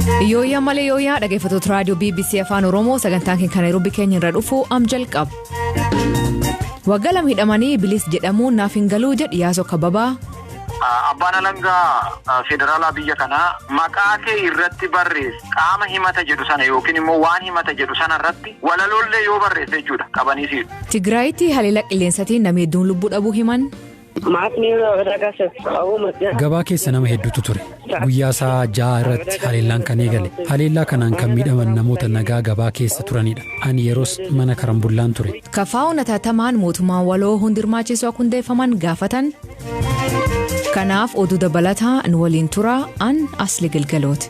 Yooyaa malee yooyaa dhaggeeffattoota raadiyoo BBC afaan oromoo sagantaan keenya Nairobi keenya irra dhufu jalqaba. Waggaa lama hidhamanii bilis jedhamuun naaf hin galuu jedhi Yaasoo Kababaa. Abbaan alangaa federaalaa biyya kanaa maqaa kee irratti barreesse qaama himata jedhu sana yookiin immoo waan himata jedhu sana irratti walalollee yoo barreesse jechuudha qabaniisi. Tigraayitti haleela qilleensatiin namni hedduun lubbuu dhabuu himan. Gabaa keessa nama hedduutu ture. Guyyaa isaa 6 irratti haleellaan kan eegale. Haleellaa kanaan kan miidhaman namoota nagaa gabaa keessa turanidha. Ani yeroos mana karambullaan ture. Kafaa'uun ataatamaan mootummaan waloo hundirmaachisuu akka hundeeffaman gaafatan. Kanaaf oduu dabalataa nu waliin turaa an asli galgalooti.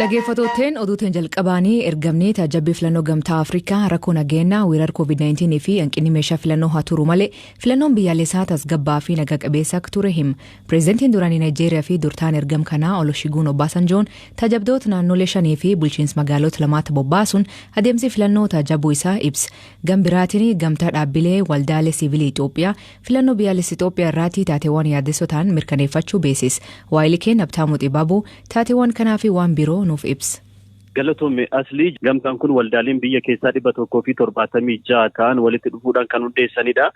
Dhaggeeffattootni oduutiin jalqabaanii ergamni tajaajila filannoo gamtaa Afrikaa rakkoo nageenyaa weerara COVID-19 fi hanqinni meeshaa filannoo haa turu malee filannoon biyyaalessaa tasgabbaa fi nagaa qabeessa akka ture hima. Pireezidantiin duraanii Naayijeeriyaa fi durtaan ergam kanaa Olusegun Obasanjoon tajaajiltoota naannolee 5 fi bulchiinsa magaalota lamaatti bobbaasuun adeemsi filannoo tajaajiluu isaa ibsa. Gambiraatiin gamtaa dhaabbilee waldaalee siviilii Itoophiyaa filannoo biyyaalessaa Itoophiyaa irratti taateewwan yaaddessootaan mirkaneeffachuu beeksise. Waa'ilii keenya Abtaamuu Xibaabuu taateewwan kanaa fi waan biroo nuuf ibsa. Galatoomee aslii gamtaan kun waldaaleen biyya keessaa 176 ta'an walitti dhufuudhaan kan hundeessanidha.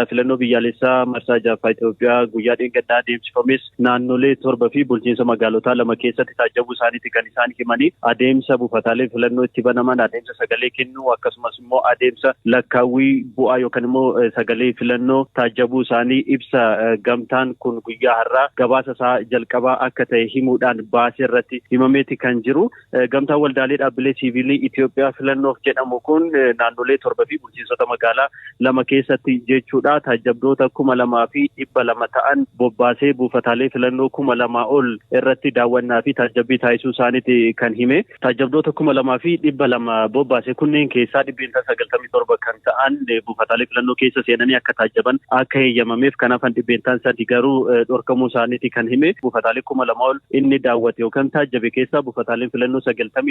Filannoo biyyaalessaa marsaa jaffaa Itoophiyaa guyyaa dheengaddaa adeemsifames naannolee 7 fi bulchiinsa magaalotaa 2 keessatti taajabuu isaaniiti kan isaan himanii adeemsa buufataalee filannoo itti banaman adeemsa sagalee kennuu akkasumas immoo adeemsa lakkaawwii bu'aa yookaan immoo sagalee filannoo taajabuu isaanii ibsa. Gamtaan kun guyyaa har'aa gabaasa isaa jalqabaa akka ta'e himuudhaan baasee irratti himameeti kan jiru. Gamtaan waldaalee dhaabbilee siviilii Itoophiyaa filannoof jedhamu kun naannolee 7 fi bulchiinsota magaalaa 2 keessatti jechuudha. Taajabdoota 2,200 ta'an bobbaasee buufataalee filannoo 2,000 ol irratti daawwannaa fi taajabbii taasisuu isaaniiti kan hime. Taajabdoota 2,200 bobbaasee kunneen keessaa 97 kan ta'an buufataalee filannoo keessa seenanii akka taajaban akka heeyyamameef kanaaf 300 garuu dhorkamuu isaaniiti kan hime. Buufataalee 2,000 ol inni daawwate yookaan taajabe keessaa buufataaleen filannoo 92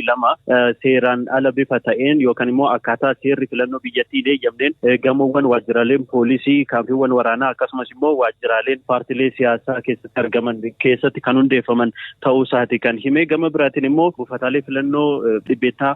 seeraan ala bifa ta'een yookaan immoo akkaataa seerri filannoo biyyattii eeyyamneen gamoowwan waajjiraaleen poolisii kaampiiwwan waraanaa akkasumas immoo waajjiraaleen paartilee siyaasaa keessatti argaman keessatti kan hundeeffaman ta'uu isaati kan hime. Gama biraatiin immoo buufataalee filannoo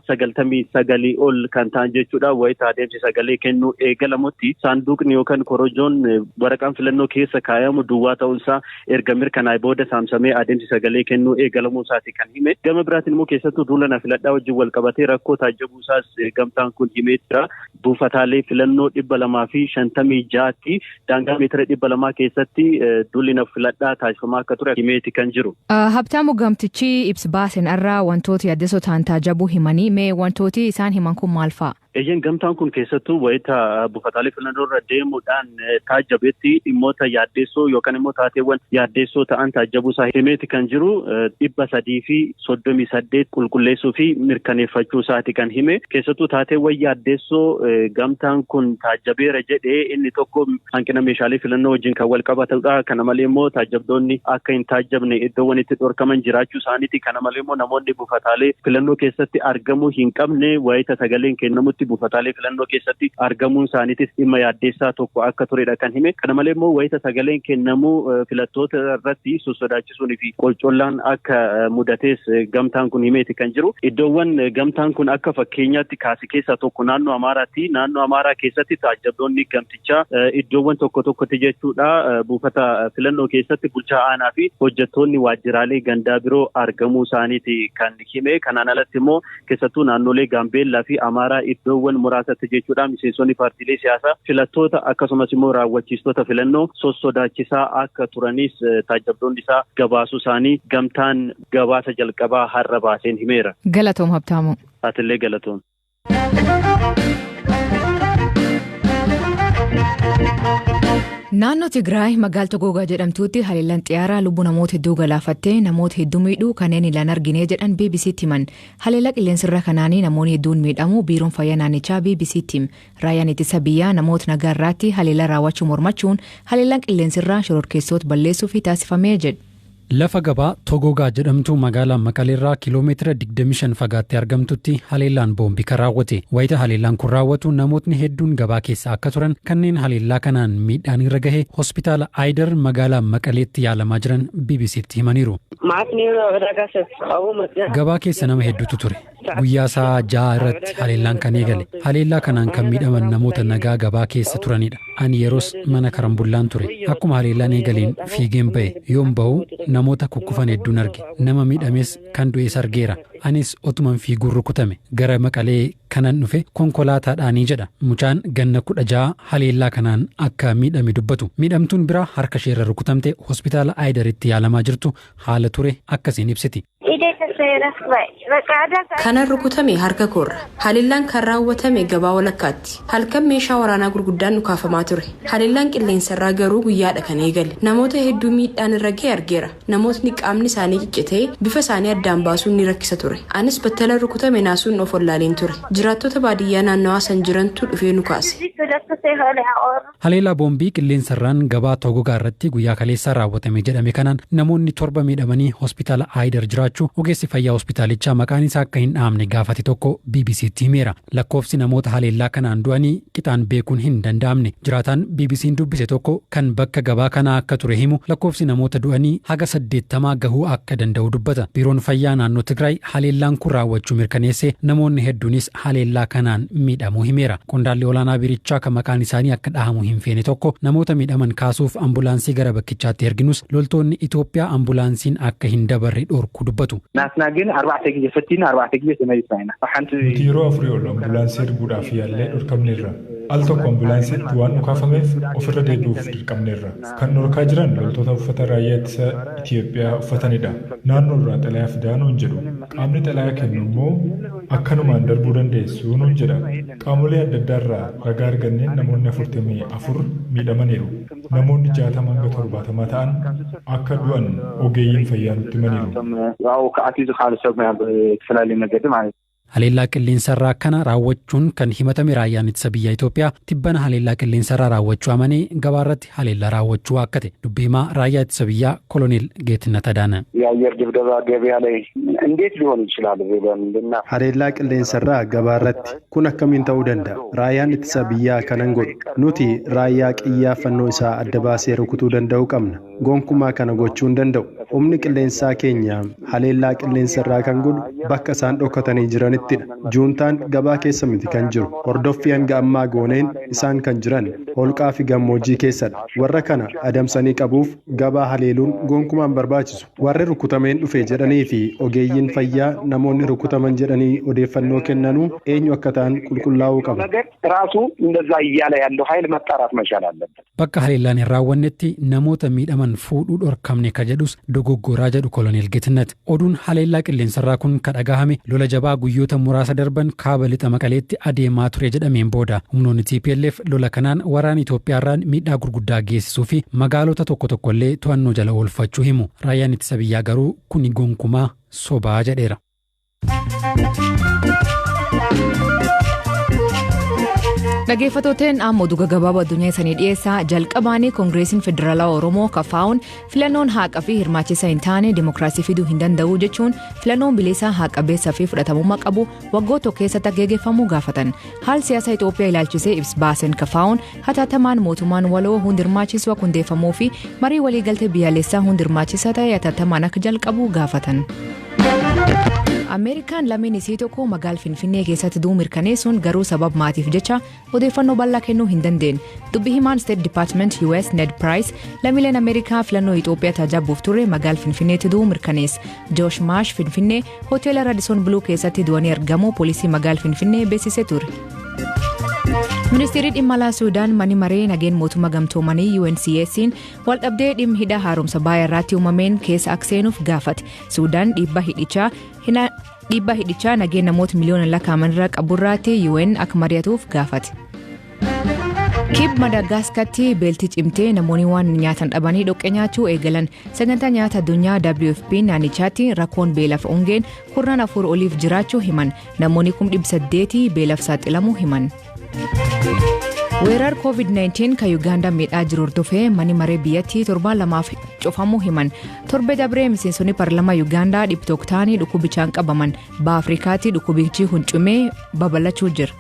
99 ol kan ta'an jechuudha. Wayita adeemsi sagalee kennuu eegalamutti saanduqni yookaan korojoon waraqaan filannoo keessa kaayamu duwwaa ta'uusaa erga mirkanaa'ee booda saamsamee adeemsi sagalee kennuu eegalamuu isaati kan hime. Gama biraatiin immoo keessattuu duula filadhaa wajjin wal qabatee rakkoo taajabuu isaas gamtaan kun himee jira. Buufataalee filannoo 256 daangaa meetira 200 keessatti duulli filadhaa taasifamaa akka ture himeeti kan jiru. Habtaamu gamtichi ibsa baaseen irraa wantooti yaaddessoo ta'an taajabuu himanii mee wantooti isaan himan kun maal fa'a? Eeyyeen gamtaan kun keessattuu wayita buufataalee filannoo irra deemuudhaan taajabetti dhimmoota yaaddessoo yookaan immoo taateewwan yaaddessoo ta'an taajabuu isaa himeeti kan jiru. 338 qulqulleessuu fi mirkaneeffachuu isaati kan hime. Keessattuu taateewwan yaaddessoo gamtaan kun taajabeera jedhee inni tokko hanqina meeshaalee filannoo wajjin kan wal qabatudha. Kana malee immoo taajabdoonni akka hin taajabne iddoowwan itti dhorkaman jiraachuu isaaniiti. Kana malee immoo namoonni buufataalee filannoo keessatti argamuu hin qabne wayita sagaleen kennamutti buufataalee filannoo keessatti argamuun isaaniitis dhimma yaaddeessaa tokko akka turedha kan hime. Kana malee immoo wayita sagaleen kennamuu filattoota irratti sosodaachisuun fi qolcollaan akka mudatees gamtaan kun himeeti kan jiru. Iddoowwan gamtaan kun akka fakkeenyaatti kaase keessaa tokko naannoo Amaaraatti. Naannoo Amaaraa keessatti taajabdoonni gamtichaa iddoowwan tokkotti jechuudha buufata filannoo keessatti bulchaa aanaa fi hojjettoonni waajjiraalee gandaa biroo argamuu isaaniiti kan hime. Kanaan alatti immoo keessattuu naannolee Gaambeellaa fi Amaaraa iddoowwan muraasatti jechuudha miseensonni paartilee siyaasaa filattoota akkasumas immoo raawwachiistota filannoo sosodaachisaa akka turanis taajabdoonni isaa gabaasuu isaanii gamtaan gabaasa jalqabaa har'a baaseen himeera. Galatoom Habtaamu. Atillee galatoom. Naannoo Tigraay magaalaa Godha jedhamtuutti haleellaan xiyyaaraa lubbuu namoota hedduu galaafattee namoota hedduu miidhuu kanneen ilaan argine jedhan BBC'tti himan. Haleellaa qilleensarraa kanaanii namoonni hedduun miidhamu biiroon fayyaa naannichaa BBC'tti hima. Raayyaan ittisa biyyaa namoota nagaa irratti haleellaa raawwachuu mormachuun haleellaan qilleensarraa shororkeessota balleessuu fi taasifamee jedhu. Lafa gabaa Togogaa jedhamtu magaalaa Maqaleerraa kiiloomeetira 25 fagaattee argamtutti haleellaan boombii kan raawwate. Wayita haleellaan kun raawwatu namootni hedduun gabaa keessa akka turan kanneen haleellaa kanaan miidhaan irra gahe hospitaala Aayidar magaalaa Maqaleetti yaalamaa jiran BBC'tti himaniiru. Gabaa keessa nama hedduutu ture. Guyyaa isaa 6 irratti haleellaan kan eegale. Haleellaa kanaan kan miidhaman namoota nagaa gabaa keessa turanidha. Ani yeroos mana karambullaan ture. Akkuma haleellaan eegaleen fiigeen ba'e. Yoon ba'u namoota kukkufan hedduun arge. Nama miidhames kan du'es argeera. Anis otuman fiiguun rukutame. Gara Maqalee kanan dhufe konkolaataadhaanii jedha. Mucaan ganna 16 haleellaa kanaan akka miidhame dubbatu. Miidhamtuun biraa harka isheerra rukutamte hospitaala Aayidaritti yaalamaa jirtu haala ture akkasiin ibsiti. Kanan rukutame harka koorra. Haleellaan kan raawwatame gabaa walakkaatti. Halkan meeshaa waraanaa gurguddaan dhukaafamaa ture. Haleellaan qilleensarraa garuu guyyaadha kan eegale. Namoota hedduu miidhaan irra ga'e argeera. Namootni qaamni isaanii ciccitee bifa isaanii addaan baasuun ni rakkisa ture. Anis battala rukutame naasuun of wallaaleen ture. Jiraattota baadiyyaa naannawaa san jirantu dhufee nu kaase. Haleellaa boombii qilleensarraan gabaa Togogaa irratti guyyaa kaleessaa raawwatame jedhame kanaan namoonni 7 miidhamanii hospitaala Aayidar jiraachuu ogeessi fayyaa hospitaalichaa maqaan isaa akka hin dhaamne gaafate tokko BBC'tti himeera. Lakkoofsi namoota haleellaa kanaan du'anii qixaan beekuun hin danda'amne. Jiraataan BBC'n dubbise tokko kan bakka gabaa kanaa akka ture himu lakkoofsi namoota du'anii haga 80 gahuu akka danda'u dubbata. Biiroon fayyaa naannoo Tigraay haleellaan kun raawwachuu mirkaneesse namoonni hedduunis haleellaa kanaan miidhamuu himeera. Qondaalli olaanaa biirichaa kan maqaan isaanii akka dhahamu hin feene tokko namoota miidhaman kaasuuf ambulaansii gara bakkichaatti erginus loltoonni Itoophiyaa ambulaansiin akka hin dabarre dhorku dubbatu. Yeroo afurii ol ambulaansii erguudhaaf yaallee dhorkamneerra. Al tokko ambulaansiitti waan dhukaafameef ofirra deebi'uuf dirqamneerra. Kan dhorkaa jiran loltoota uffata raayyaa ittisa Itoophiyaa uffatanidha. Naannoo irraa xalayaa fidaa nuun jedhu. Qaamni xalayaa kennu immoo akkanumaan darbuu dandeessu nuun jedha. Qaamolee adda addaa irraa ragaa arganneen namoonni 44 miidhamaniiru. Namoonni 60 hanga 70 ta'an akka du'an ogeeyyiin fayyaa nutti himaniiru. Haleellaa qilleensarraa kana raawwachuun kan himatame raayyaan ittisa biyya Itoophiyaa tibbana haleellaa qilleensarraa raawwachuu amanee gabaarratti haleellaa raawwachuu akkate. Dubbii himaa raayyaa ittisa biyyaa Koloneel Geetnet Adaana. Haleellaa qilleensarraa gabaarratti kun akkamiin ta'uu danda'a? Raayyaan ittisa biyyaa kanan godhu. Nuti raayyaa qiyyaafannoo isaa adda baasee rukutuu danda'u qabna. Gonkumaa kana gochuu hin danda'u. Humni qilleensaa keenya haleellaa qilleensarraa kan godhu bakka isaan dhokatanii jiranittidha. Juuntaan gabaa keessa miti kan jiru. Hordoffii hanga ammaa gooneen isaan kan jiran holqaa fi gammoojjii keessadha. Warra kana adamsanii qabuuf gabaa haleeluun gonkumaan barbaachisu. Warri rukutameen dhufe jedhanii fi ogeeyyiin fayyaa namoonni rukutaman jedhanii odeeffannoo kennanuu eenyu akka ta'an qulqullaa'uu qaba. Bakka haleellaan hin raawwannetti namoota miidhaman fuudhuu dhorkamne ka jedhus dogoggoraa jedhu Koloneel Geetnet. Oduun haleellaa qilleensarraa kun ka dhagahame lola jabaa guyyoota muraasa darban kaaba lixa Maqaleetti adeemaa ture jedhameen booda humnoonni TPLF lola kanaan waraana Itoophiyaarraan miidhaa gurguddaa geessisuu fi magaalota tokko tokkollee to'annoo jala oolfachuu himu. Raayyaan ittisa biyyaa garuu kuni gonkumaa sobaa jedheera. Dhaggeeffattoonni amma oduu gabaabaa addunyaa isaanii dhiyeessaa jalqabaanii koongireesiin federaalaa oromoo kafaa'uun filannoon haqa fi hirmaachisa hin taane dimokiraasii fiduu hin danda'u jechuun filannoon bilisaa haqa beessaa fi fudhatamummaa qabu waggoota keessatti geggeeffamuu gaafatan. Haal siyaasa Itoophiyaa ilaalchisee ibsa baasen kafaa'uun hatattamaan mootummaan waloo hundi hirmaachisuu akka hundeeffamuu fi marii waliigaltee biyyaalessaa hundi hirmaachisaa ta'e hatattamaan akka jalqabu gaafatan. Ameerikaan lameen isii tokko magaala Finfinnee keessatti du'uu mirkaneessuun garuu sabab maatiif jecha odeeffannoo bal'aa kennuu hin dandeenye. Dubbii himaan State Department US Ned Price lammiileen Ameerikaa filannoo Itoophiyaa tajaajiluuf ture magaala Finfinneetti du'uu mirkaneesse. Josh Marsh Finfinnee hoteela Radisson Blue keessatti du'anii argamuu poolisii magaala Finfinnee beeksisee ture. Ministeerri dhimma alaa Suudaan mani maree nageen mootummaa gamtoomanii UNCS'n waldhabdee dhimma hidha haaromsa baay'ee irratti uumameen keessa akka seenuuf gaafate. Suudaan dhiibbaa hidhichaa nageen namoota miliyoona lakkaa'aman irra qaburraatti UN akka mari'atuuf gaafate. Kib Madaagaskaritti beelti cimtee namoonni waan nyaatan dhabanii dhoqqee nyaachuu eegalan. Sagantaa nyaata addunyaa WFP naannichaatti rakkoon beelaaf ongeen kurnan 4 oliif jiraachuu himan. Namoonni 800 beelaaf saaxilamuu himan. weerar covid-19 ka Uganda miidhaa jiru hordofee mani maree biyyattii 7 cufamuu himan. Torbe dabree miseensonni paarlaamaa Uganda dhibtook ta'anii dhukkubichaan qabaman. Baha Afrikaatti dhukkubichi huncumee babal'achuu jira.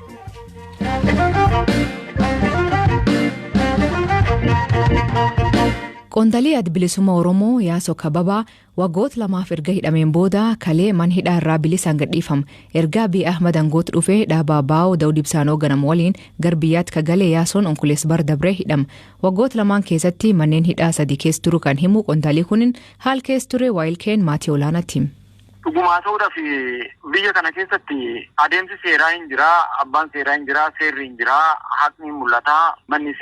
Qondaalii adbilisummaa Oromoo Yaasoo Kababaa waggoota 2 erga hidhameen booda kalee man hidhaa irraa bilisaan gadhiifama. Erga Abiy Ahmad aangoota dhufee dhaabaa baa'oo Daawud Ibsaan hooganamu waliin gara biyyaatti kagalee Yaasoon onkulees bar dabree hidhama. Waggoota 2 keessatti manneen hidhaa 3 keessa turu kan himu qondaalii kunin haal keessa ture waayilkeen maatii olaanaatti hima. Dhugumaa ta'uudhaaf biyya kana keessatti adeemsi seeraa hin jiraa, abbaan seeraa hin jiraa, seerri hin jiraa, haqni mul'ataa, manni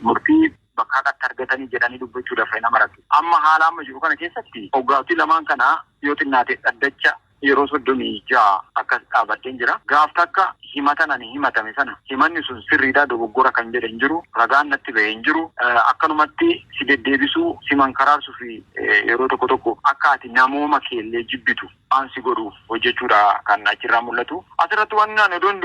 murtii bakka akkatti argatanii jedhanii dubbachuudhaaf nama rakkisu. Amma haala amma jiru kana keessatti hoggaatii lamaan kana yoo xinnaate dhaddacha yeroo 36 akkas dhaabbateen jira. Gaaf takka himatan ani himatame sana himanni sun sirriidhaa dogoggora kan jedhe hin jiru, ragaan natti ba'e hin jiru, akkanumatti si deddeebisuu si mankaraarsu fi yeroo tokko akka ati namooma keellee jibbitu waan si godhuuf hojjechuudha kan achirraa mul'atu. Asirratti waan naan odoon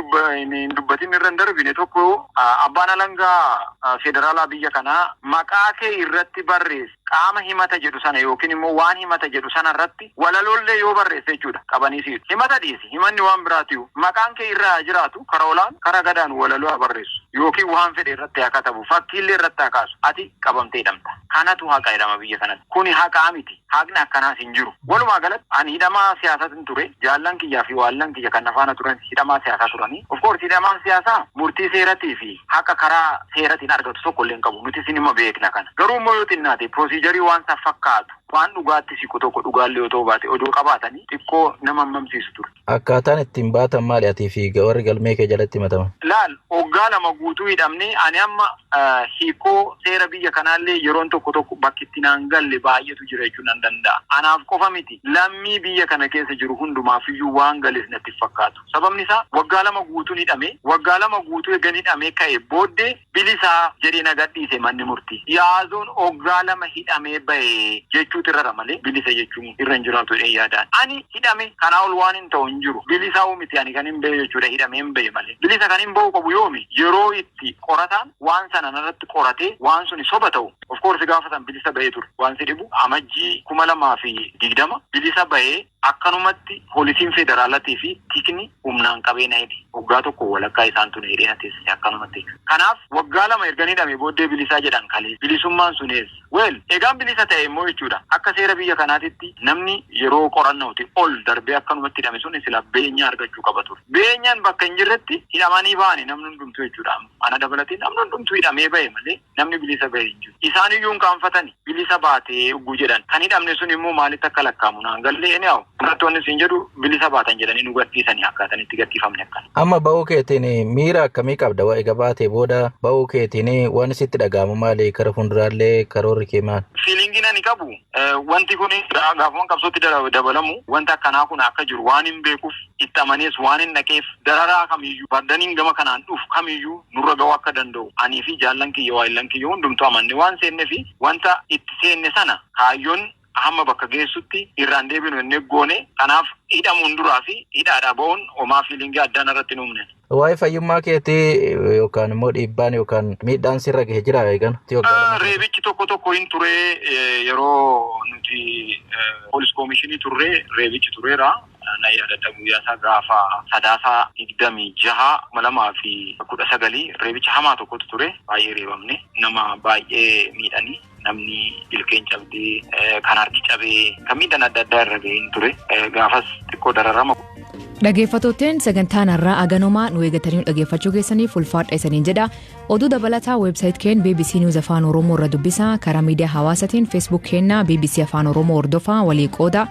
dubbatiin irra hin darbine tokko abbaan alangaa federaalaa biyya kanaa maqaa kee irratti barreesse qaama himata jedhu sana yookiin immoo waan himata jedhu sana irratti walaloollee yoo barreesse jechuudha qabanii si himata dhiisi. Himanni waan biraatiyu maqaan kee irraa jiraatu karaa olaan karaa gadaan walaloo barreessu yookiin waan fedhe irratti haa katabu fakkiillee irratti haa kaasu ati qabamtee hidhamta. Kanatu haqa jedhama biyya kanatti. Kuni haqaa miti. Haqni akkanaas hin jiru. Walumaa galatti ani hidhamaa siyaasatiin ture jaallan kiyyaa fi waallan kiyya kan afaana turan hidhamaa siyaasaa turanii. Of course hidhamaan siyaasaa murtii seeratii fi haqa karaa seeratiin argatu tokko illee hin qabu. Nuti sinima beekna kana. Garuu immoo yoo xinnaate pirooziijarii waan isa fakkaatu waan dhugaatti siqu tokko dhugaallee yoo ta'u baate odoo qabaatanii xiqqoo nama hammamsiisu ture. Akkaataan ittiin baatan maali atii fi warri galmee kee jalatti himataman? Laal waggaa 2 guutuu hidhamne ani amma hiikoo seera biyya kanaallee yeroon tokko bakki itti naan galle baay'eetu jira jechuun nan danda'a. Anaaf qofa miti lammii biyya kana keessa jiru hundumaafiyyuu waan galees natti fakkaatu. Sababni isaa waggaa 2 guutuun hidhame waggaa 2 guutuu eegan hidhamee ka'e booddee bilisaa jedhee na gadhiise manni murtii. Yaazoon waggaa 2 hidhamee ba'e jechuutu irra malee bilisa jechuun irra hin jiraatu yaadaan. Ani hidhame kanaa ol waan hin ta'u hin jiru. Bilisaa miti ani kan hin ba'e jechuudha hidhamee hin ba'e malee. Bilisa kan hin ba'u qabu yoomi yeroo itti qorataan waan sana irratti qoratee waan suni soba ta'u. Of course gaafatan bilisa ba'ee ture. Waan si dhibu amajjii 2020 bilisa ba'ee akkanumatti poolisiin federaalatii fi tikni humnaan qabee na hidhe. Waggaa tokko walakkaa isaan tun hidhee na teessise akkanumatti. Kanaaf waggaa 2 ergan hidhame booddee bilisaa jedhan kalee. Bilisummaan sunees. Egaan bilisa ta'e immoo jechuudha. Akka seera biyya kanaatitti namni yeroo qorannooti ol darbee akkanumatti hidhame sun sila beenyaa argachuu qaba ture. Beenyaan bakka hin jirretti hidhamanii ba'anii namni hundumtuu jechuudha. Ana dabalatee namni hundumtuu hidhamee ba'e malee namni bilisa ba'e hin jiru. Isaan iyyuu hin qaanfatani bilisa baatee ugguu jedhan. Kan hidhamne sun immoo maalitti akka lakkaamu naan gallee inni haa'u. Barattoonni siin jedhu bilisa baatan jedhanii nu gadhiisanii akkaataan itti gadhiifamne akkana. Amma ba'uu keetiin miira akkamii qabda waa'ee gabaatee booda ba'uu keetiin waan sitti dhaga'amu maali kara fuulduraallee karoorri kee maal? Fiilingii ani qabu wanti kun gaafa qabsootti dabalamu wanta akkanaa kun akka jiru waan hin beekuuf itti amanees waan hin dhaqeef dararaa kamiyyuu baddaniin gama kanaan dhufu kamiyyuu nurra ga'uu akka danda'u anii fi jaallan kiyya waayillan kiyya hundumtuu amanne waan seenne fi wanta itti seenne sana kaayyoon hamma bakka geessutti irraan deebinu inni goone kanaaf hidhamuun duraa fi hidhaadhaa ba'uun homaa fiilingii addaan irratti hin uumne. Waa'ee fayyummaa keetii yookaan immoo dhiibbaan yookaan miidhaan sirra gahee jira eegan? Reebichi tokko hin ture yeroo nuti poolis koomishinii turre reebichi tureera. Na yaadadha guyyaasaa gaafa sadaasaa 26 2019 reebicha hamaa tokkotu ture baay'ee reebamne nama baay'ee miidhanii namni ilkeen cabdee kan harki cabee kan miidhaan adda addaa irra ga'een ture gaafas xiqqoo dararama. Dhaggeeffattootteen sagantaan har'aa aganomaa nu eegatanii dhaggeeffachuu keessaniif ulfaadha isaniin jedha. Oduu dabalataa weebsaayit keen BBC News Afaan Oromoo irra dubbisaa karaa miidiyaa hawaasaatiin Facebook keenna BBC Afaan Oromoo hordofaa walii qooda.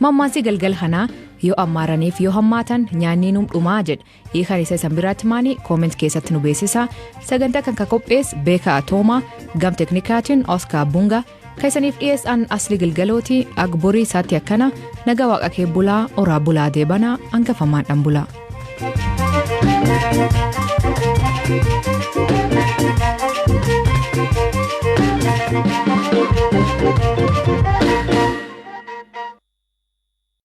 Mammaasii galgal kanaa yoo ammaaraniif yoo hammaatan nyaanni nuum dhumaa jedha. Hiikaan isa isan biraatti maanii kooment keessatti nu beeksisaa. Sagantaa kan qophees Beeka Atoomaa gam teknikaatiin Oskar Bunga kaisaniif dhiyeessan asli galgalooti agborii isaatti akkana naga waaqa kee bulaa oraa bulaa deebanaa hangafamaan dhan bulaa.